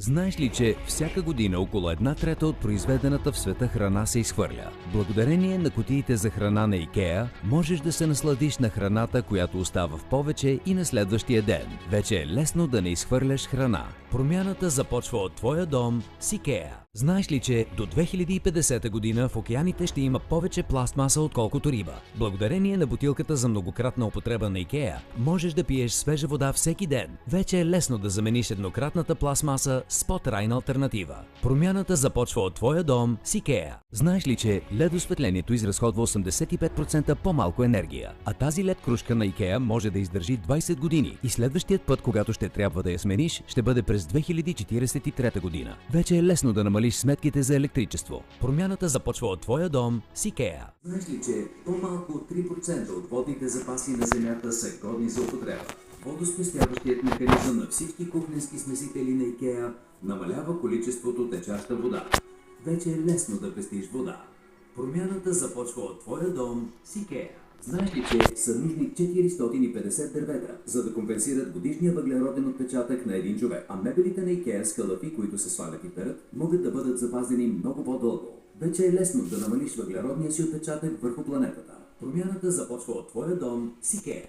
Знаеш ли, че всяка година около 1/3 от произведената в света храна се изхвърля? Благодарение на кутиите за храна на IKEA можеш да се насладиш на храната, която остава в повече и на следващия ден. Вече е лесно да не изхвърляш храна. Промяната започва от твоя дом с IKEA. Знаеш ли, че до 2050 година в океаните ще има повече пластмаса, отколкото риба? Благодарение на бутилката за многократна употреба на IKEA можеш да пиеш свежа вода всеки ден. Вече е лесно да замениш еднократната пластмаса с по-трайна алтернатива. Промяната започва от твоя дом с IKEA. Знаеш ли, че LED осветлението изразходва 85% по-малко енергия, а тази LED кружка на IKEA може да издържи 20 години и следващият път, когато ще трябва да я смениш, ще бъде през 2043 година. Вече е лесно да намалиш сметките за електричество. Промяната започва от твоя дом с IKEA. Знаеш ли, че по-малко от 3% от водните запаси на Земята са годни за употреба? Водоспестяващият механизъм на всички кухненски смесители на IKEA намалява количеството течаща вода. Вече е лесно да пестиш вода. Промяната започва от твоя дом с IKEA. Знаеш ли, че са нужни 450 дървета, за да компенсират годишния въглероден отпечатък на един човек, а мебелите на IKEA с хълъфи, които се свалят и перат, могат да бъдат запазени много по-дълго. Вече е лесно да намалиш въглеродния си отпечатък върху планетата. Промяната започва от твоя дом с IKEA.